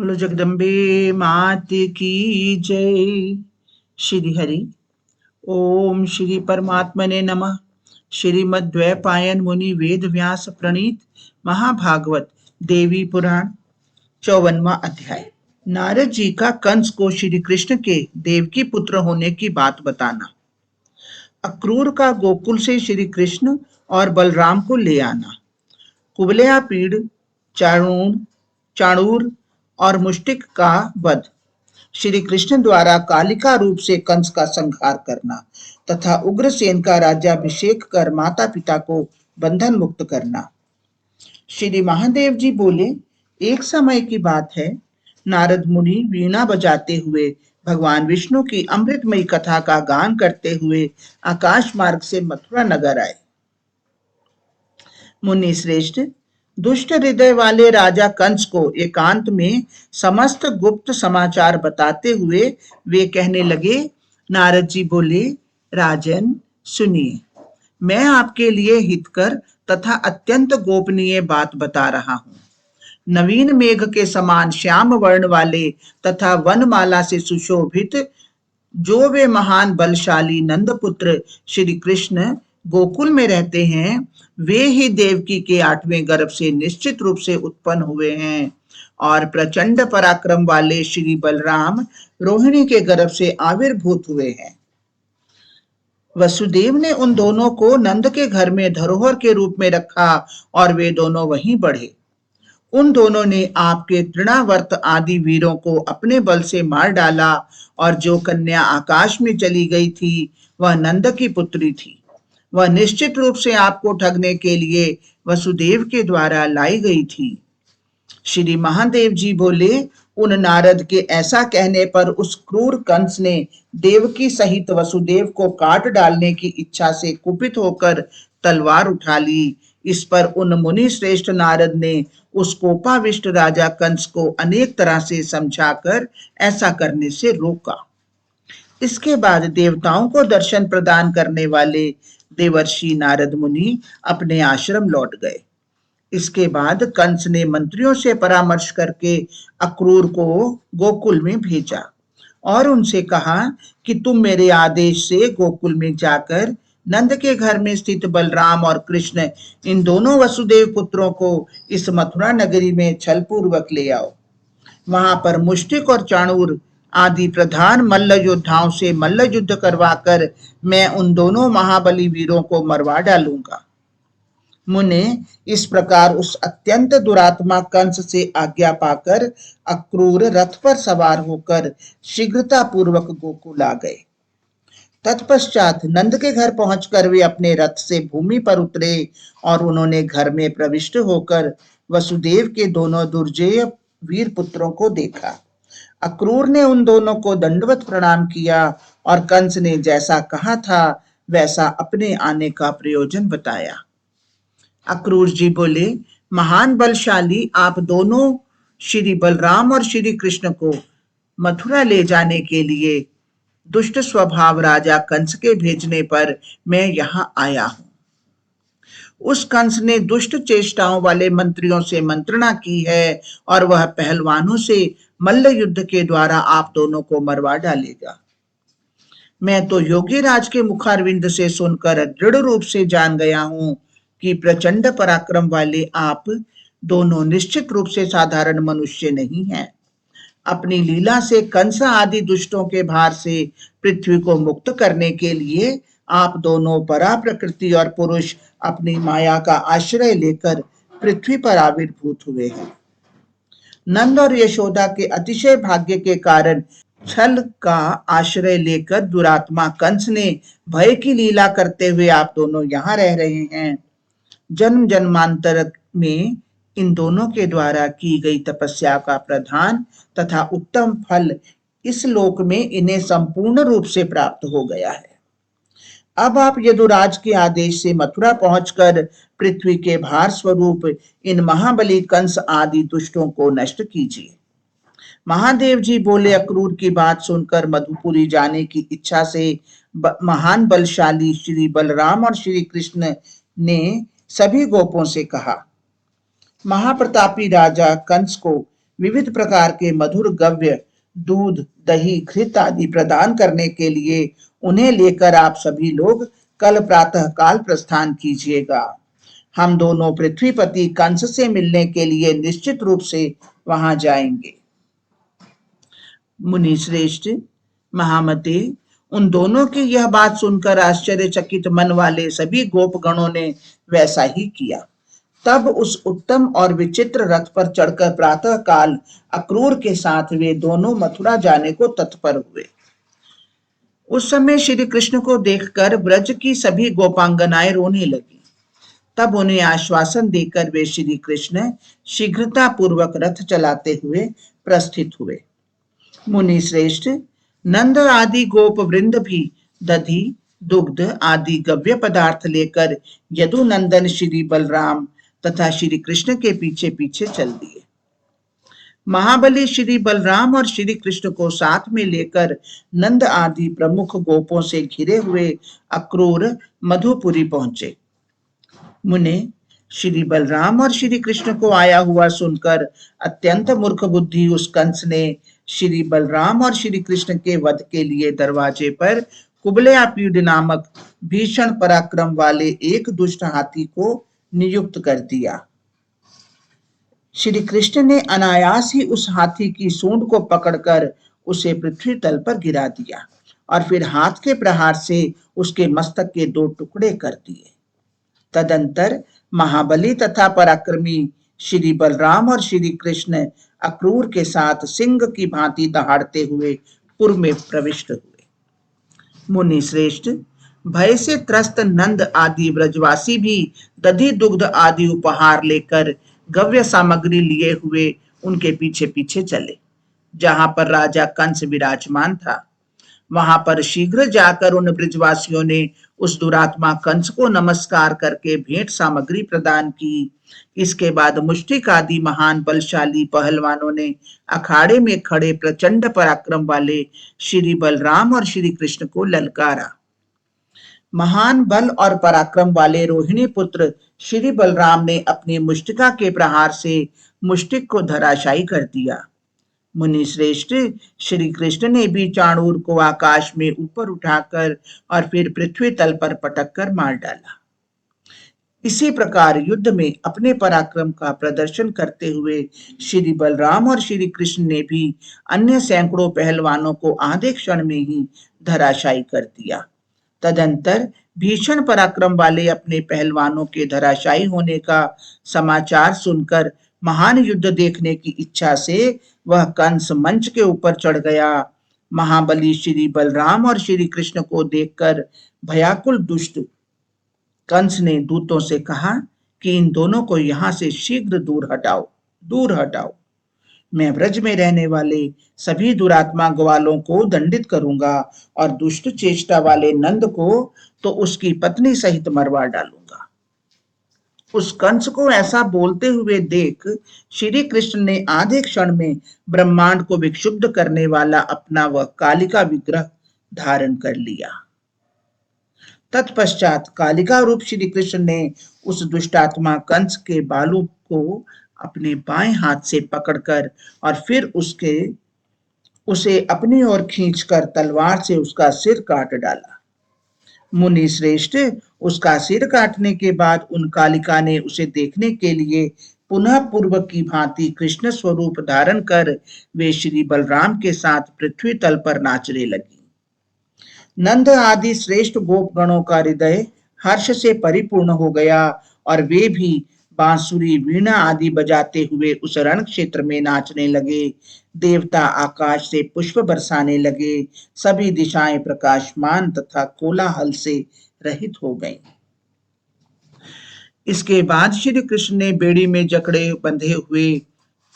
बोलो जगदम्बे मात की जय। श्री हरि। ओम श्री परमात्मने नमः। श्रीमद्वैपायन मुनि वेद व्यास प्रणीत महाभागवत देवी पुराण 54वां अध्याय। नारद जी का कंस को श्री कृष्ण के देवकी पुत्र होने की बात बताना। अक्रूर का गोकुल से श्री कृष्ण और बलराम को ले आना। कुबलया पीड़, चाणूर और मुष्टिक का वध। श्री कृष्ण द्वारा कालिका रूप से कंस का संहार करना तथा उग्रसेन का राज्याभिषेक कर माता पिता को बंधन मुक्त करना। श्री महादेव जी बोले, एक समय की बात है, नारद मुनि वीणा बजाते हुए भगवान विष्णु की अमृतमयी कथा का गान करते हुए आकाश मार्ग से मथुरा नगर आए। मुनि श्रेष्ठ, दुष्ट हृदय वाले राजा कंस को एकांत में समस्त गुप्त समाचार बताते हुए वे कहने लगे। नारद जी बोले, राजन सुनिए, मैं आपके लिए हितकर तथा अत्यंत गोपनीय बात बता रहा हूँ। नवीन मेघ के समान श्याम वर्ण वाले तथा वनमाला से सुशोभित जो वे महान बलशाली नंदपुत्र श्री कृष्ण गोकुल में रहते हैं, वे ही देवकी के 8वें गर्भ से निश्चित रूप से उत्पन्न हुए हैं और प्रचंड पराक्रम वाले श्री बलराम रोहिणी के गर्भ से आविर्भूत हुए हैं। वसुदेव ने उन दोनों को नंद के घर में धरोहर के रूप में रखा और वे दोनों वहीं बढ़े। उन दोनों ने आपके तृणावर्त आदि वीरों को अपने बल से मार डाला और जो कन्या आकाश में चली गई थी वह नंद की पुत्री थी। वह निश्चित रूप से आपको ठगने के लिए वसुदेव के द्वारा लाई गई थी। श्री महादेव जी बोले, उन नारद के ऐसा कहने पर उस क्रूर कंस ने देवकी सहित वसुदेव को काट डालने की इच्छा से कुपित होकर तलवार उठा ली। इस पर उन मुनि श्रेष्ठ नारद ने उस कोपाविष्ट राजा कंस को अनेक तरह से समझाकर ऐसा करने से रोका। इसके बाद देवताओं को दर्शन प्रदान करने वाले देवर्षि नारद मुनि अपने आश्रम लौट गए। इसके बाद कंस ने मंत्रियों से परामर्श करके अक्रूर को गोकुल में भेजा और उनसे कहा कि तुम मेरे आदेश से गोकुल में जाकर नंद के घर में स्थित बलराम और कृष्ण इन दोनों वसुदेव पुत्रों को इस मथुरा नगरी में छल पूर्वक ले आओ। वहां पर मुष्टिक और चाणूर आदि प्रधान मल्ल योद्धाओं से मल्ल युद्ध करवाकर मैं उन दोनों महाबली वीरों को मरवा डालूंगा। मुने इस प्रकार उस अत्यंत दुरात्मा कंस से आज्ञा पाकर अक्रूर रथ पर सवार होकर शीघ्रता पूर्वक गोकुल आ गए। तत्पश्चात नंद के घर पहुंचकर वे अपने रथ से भूमि पर उतरे और उन्होंने घर में प्रविष्ट होकर वसुदेव के दोनों दुर्जेय वीर पुत्रों को देखा। अक्रूर ने उन दोनों को दंडवत प्रणाम किया और कंस ने जैसा कहा था वैसा अपने आने का प्रयोजन बताया। अक्रूर जी बोले, महान बलशाली आप दोनों श्री बलराम और श्री कृष्ण को मथुरा ले जाने के लिए दुष्ट स्वभाव राजा कंस के भेजने पर मैं यहां आया हूं। उस कंस ने दुष्ट चेष्टाओं वाले मंत्रियों से मंत्रणा की है और वह पहलवानों से मल्ल युद्ध के द्वारा आप दोनों को मरवा डालेगा। मैं तो योगी राज के मुखारविंद से सुनकर दृढ़ रूप से जान गया हूं कि प्रचंड पराक्रम वाले आप दोनों निश्चित रूप से साधारण मनुष्य नहीं हैं। अपनी लीला से कंस आदि दुष्टों के भार से पृथ्वी को मुक्त करने के लिए आप दोनों परा प्रकृति और पुरुष अपनी माया का आश्रय लेकर पृथ्वी पर आविर्भूत हुए हैं। नंद और यशोदा के अतिशय भाग्य के कारण छल का आश्रय लेकर दुरात्मा कंस ने भय की लीला करते हुए आप दोनों यहाँ रह रहे हैं। जन्म जन्मांतर में इन दोनों के द्वारा की गई तपस्या का प्रधान तथा उत्तम फल इस लोक में इन्हें संपूर्ण रूप से प्राप्त हो गया है। अब आप यदुराज के आदेश से मथुरा पहुंचकर पृथ्वी के भार स्वरूप इन महाबली कंस आदि दुष्टों को नष्ट कीजिए। महादेव जी बोले, अक्रूर की बात सुनकर मधुपुरी जाने की इच्छा से महान बलशाली श्री बलराम और श्री कृष्ण ने सभी गोपों से कहा, महाप्रतापी राजा कंस को विविध प्रकार के मधुर गव्य, दूध, दही, घृत आदि प्रदान करने के लिए उन्हें लेकर आप सभी लोग कल प्रातः काल प्रस्थान कीजिएगा। हम दोनों पृथ्वीपति कंस से मिलने के लिए निश्चित रूप से वहां जाएंगे। मुनि श्रेष्ठ, महामते, उन दोनों की यह बात सुनकर आश्चर्यचकित मन वाले सभी गोपगणों ने वैसा ही किया। तब उस उत्तम और विचित्र रथ पर चढ़कर प्रातः काल अक्रूर के साथ वे दोनों मथुरा जाने को तत्पर हुए। उस समय श्री कृष्ण को देखकर ब्रज की सभी गोपांगनाएं रोने लगी। तब उन्हें आश्वासन देकर वे श्री कृष्ण शीघ्रता पूर्वक रथ चलाते हुए प्रस्थित हुए। मुनि श्रेष्ठ, नंद आदि गोप वृंद भी दधि, दुग्ध आदि गव्य पदार्थ लेकर यदुनंदन श्री बलराम तथा श्री कृष्ण के पीछे पीछे चल दिए। महाबली श्री बलराम और श्री कृष्ण को साथ में लेकर नंद आदि प्रमुख गोपों से घिरे हुए अक्रूर मधुपुरी पहुंचे। मुने, श्री बलराम और श्री कृष्ण को आया हुआ सुनकर अत्यंत मूर्ख बुद्धि उस कंस ने श्री बलराम और श्री कृष्ण के वध के लिए दरवाजे पर कुबलयापीड नामक भीषण पराक्रम वाले एक दुष्ट हाथी को नियुक्त कर दिया। श्री कृष्ण ने अनायास ही उस हाथी की सूंड को पकड़कर उसे पृथ्वी तल पर गिरा दिया और फिर हाथ के प्रहार से उसके मस्तक के 2 टुकड़े कर दिए। तदंतर महाबली तथा पराक्रमी श्री बलराम और श्री कृष्ण अक्रूर के साथ सिंह की भांति दहाड़ते हुए पुर में प्रविष्ट हुए। मुनि श्रेष्ठ, भय से त्रस्त नंद आदि ब्रजवासी भी दधि दुग्ध आदि उपहार लेकर गव्य सामग्री लिए हुए उनके पीछे पीछे चले। जहां पर राजा कंस विराजमान था, वहां पर शीघ्र जाकर उन ब्रजवासियों ने उस दुरात्मा कंस को नमस्कार करके भेंट सामग्री प्रदान की। इसके बाद मुष्टिक आदि महान बलशाली पहलवानों ने अखाड़े में खड़े प्रचंड पराक्रम वाले श्री बलराम और श्री कृष्ण को ललकारा। महान बल और पराक्रम वाले रोहिणी पुत्र श्री बलराम ने अपनी मुष्टिका के प्रहार से मुष्टिक को धराशायी कर दिया। मुनि श्रेष्ठ, श्री कृष्ण ने भी चाणूर को आकाश में ऊपर उठाकर और फिर पृथ्वी तल पर पटक कर मार डाला। इसी प्रकार युद्ध में अपने पराक्रम का प्रदर्शन करते हुए श्री बलराम और श्री कृष्ण ने भी अन्य सैकड़ों पहलवानों को आधे क्षण में ही धराशायी कर दिया। तदंतर भीषण पराक्रम वाले अपने पहलवानों के धराशायी होने का समाचार सुनकर महान युद्ध देखने की इच्छा से वह कंस मंच के ऊपर चढ़ गया। महाबली श्री बलराम और श्री कृष्ण को देखकर भयाकुल दुष्ट कंस ने दूतों से कहा कि इन दोनों को यहां से शीघ्र दूर हटाओ। मैं ब्रज में रहने वाले सभी दुरात्मा ग्वालों को दंडित करूंगा और दुष्ट चेष्टा वाले नंद को तो उसकी पत्नी सहित मरवा डालूंगा। उस कंस को ऐसा बोलते हुए देख श्री कृष्ण ने आधे क्षण में ब्रह्मांड को विक्षुब्ध करने वाला अपना वह कालिका विग्रह धारण कर लिया। तत्पश्चात कालिका रूप श्री कृष्ण ने उस दुष्टात्मा कंस के बालों को अपने बाएं हाथ से पकड़कर और फिर उसे अपनी ओर खींचकर तलवार से उसका सिर काट डाला। मुनि श्रेष्ठ, उसका सिर काटने के बाद उन कालिका ने उसे देखने के लिए पुनः पूर्व की भांति कृष्ण स्वरूप धारण कर वे श्री बलराम के साथ पृथ्वी तल पर नाचने लगी। नंद आदि श्रेष्ठ गोपगणों का हृदय हर्ष से परिपूर्ण हो गया और वे भी बांसुरी, वीणा आदि बजाते हुए उस रण क्षेत्र में नाचने लगे। देवता आकाश से पुष्प बरसाने लगे। सभी दिशाएं प्रकाशमान तथा कोलाहल से रहित हो गईं। इसके बाद श्री कृष्ण ने बेड़ी में जकड़े बंधे हुए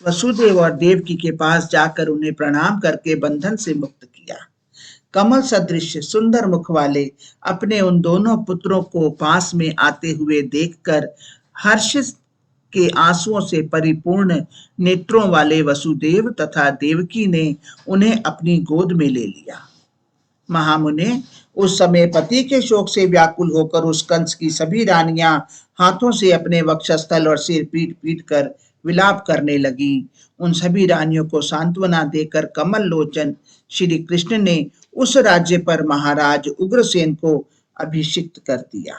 वसुदेव और देवकी के पास जाकर उन्हें प्रणाम करके बंधन से मुक्त किया। कमल सदृश सुंदर मुख वाले अपने उन दोनों पुत्रों को पास में आते हुए देखकर हर्ष के आंसुओं से परिपूर्ण नेत्रों वाले वसुदेव तथा देवकी ने उन्हें अपनी गोद में ले लिया। महामुने, उस समय पति के शोक से व्याकुल होकर उस कंस की सभी रानियां हाथों से अपने वक्षस्थल और सिर पीट पीट कर विलाप करने लगी। उन सभी रानियों को सांत्वना देकर कमल लोचन श्री कृष्ण ने उस राज्य पर महाराज उग्रसेन को अभिषिक्त कर दिया।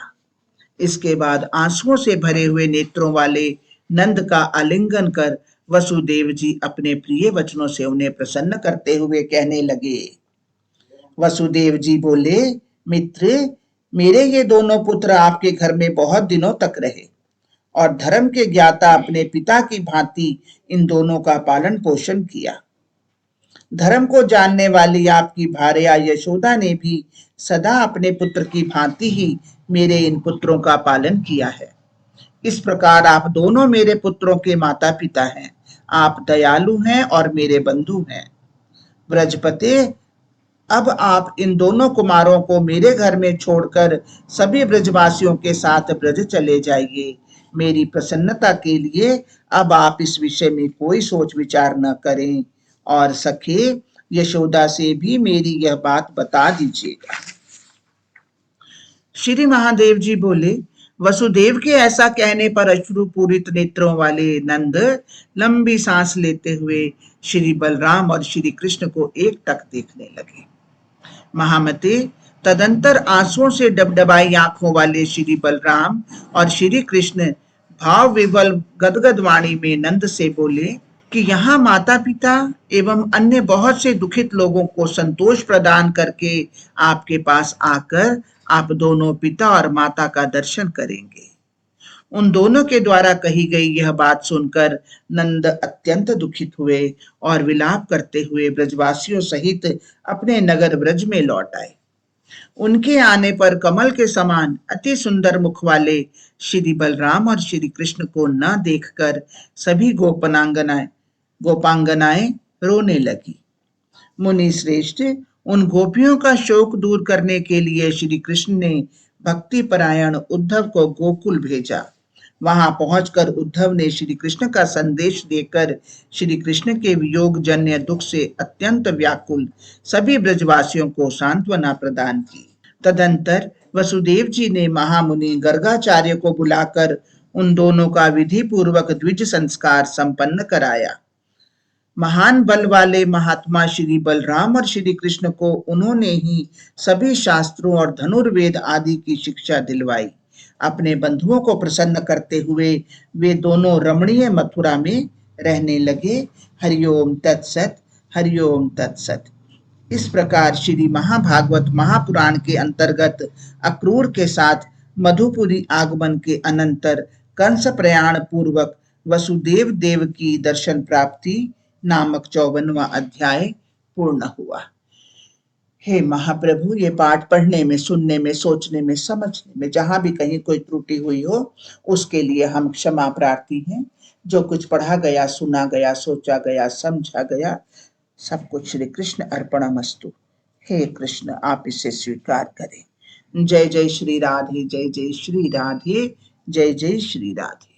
इसके बाद आंसुओं से भरे हुए नेत्रों वाले नंद का आलिंगन कर वसुदेव जी अपने प्रिय वचनों से उन्हें प्रसन्न करते हुए कहने लगे। वसुदेव जी बोले, मित्र, मेरे ये दोनों पुत्र आपके घर में बहुत दिनों तक रहे और धर्म के ज्ञाता अपने पिता की भांति इन दोनों का पालन पोषण किया। धर्म को जानने वाली आपकी भार्या यशोदा ने भी सदा अपने पुत्र की भांति ही मेरे इन पुत्रों का पालन किया है। इस प्रकार आप दोनों मेरे पुत्रों के माता पिता हैं। आप दयालु हैं और मेरे बंधु हैं। ब्रजपते, अब आप इन दोनों कुमारों को मेरे घर में छोड़कर सभी ब्रजवासियों के साथ ब्रज चले जाइए। मेरी प्रसन्नता के लिए अब आप इस विषय में कोई सोच विचार न करें और सखे यशोदा से भी मेरी यह बात बता दीजिएगा। श्री महादेव जी बोले, वसुदेव के ऐसा कहने पर अश्रुपूरित नेत्रों वाले नंद लंबी सांस लेते हुए श्री बलराम और श्री कृष्ण को एकटक देखने लगे। महामते, तदंतर आंसुओं से डबडबाई आंखों वाले श्री बलराम और श्री कृष्ण भाव विवल गदगद वाणी में नंद से बोले कि यहाँ माता पिता एवं अन्य बहुत से दुखित लोगों को संतोष प्रदान करके आपके पास आकर आप दोनों पिता और माता का दर्शन करेंगे। उन दोनों के द्वारा कही गई यह बात सुनकर नंद अत्यंत दुखित हुए और विलाप करते हुए ब्रजवासियों सहित अपने नगर ब्रज में लौट आए। उनके आने पर कमल के समान अति सुंदर मुख वाले श्री बलराम और श्री कृष्ण को न देखकर सभी गोपांगनाएं रोने लगी। मुनि श्रेष्ठ, उन गोपियों का शोक दूर करने के लिए श्री कृष्ण ने भक्ति परायण उद्धव को गोकुल भेजा। वहां पहुंचकर उद्धव ने श्री कृष्ण का संदेश देकर श्री कृष्ण के वियोग जन्य दुख से अत्यंत व्याकुल सभी ब्रजवासियों को सांत्वना प्रदान की। तदंतर वसुदेव जी ने महामुनि गर्गाचार्य को बुलाकर उन दोनों का विधि पूर्वक द्विज संस्कार संपन्न कराया। महान बल वाले महात्मा श्री बलराम और श्री कृष्ण को उन्होंने ही सभी शास्त्रों और धनुर्वेद आदि की शिक्षा दिलवाई। अपने बंधुओं को प्रसन्न करते हुए वे दोनों रमणीय मथुरा में रहने लगे। हरिओम तत्सत, हरिओम तत्सत। इस प्रकार श्री महाभागवत महापुराण के अंतर्गत अक्रूर के साथ मधुपुरी आगमन के अनंतर कंस प्रयाण पूर्वक वसुदेव देव की दर्शन प्राप्ति नामक 54वां अध्याय पूर्ण हुआ। हे महाप्रभु, ये पाठ पढ़ने में, सुनने में, सोचने में, समझने में जहां भी कहीं कोई त्रुटि हुई हो उसके लिए हम क्षमा प्रार्थी हैं। जो कुछ पढ़ा गया, सुना गया, सोचा गया, समझा गया, सब कुछ श्री कृष्ण अर्पणमस्तु। हे कृष्ण, आप इसे स्वीकार करें। जय जय श्री राधे, जय जय श्री राधे, जय जय श्री राधे।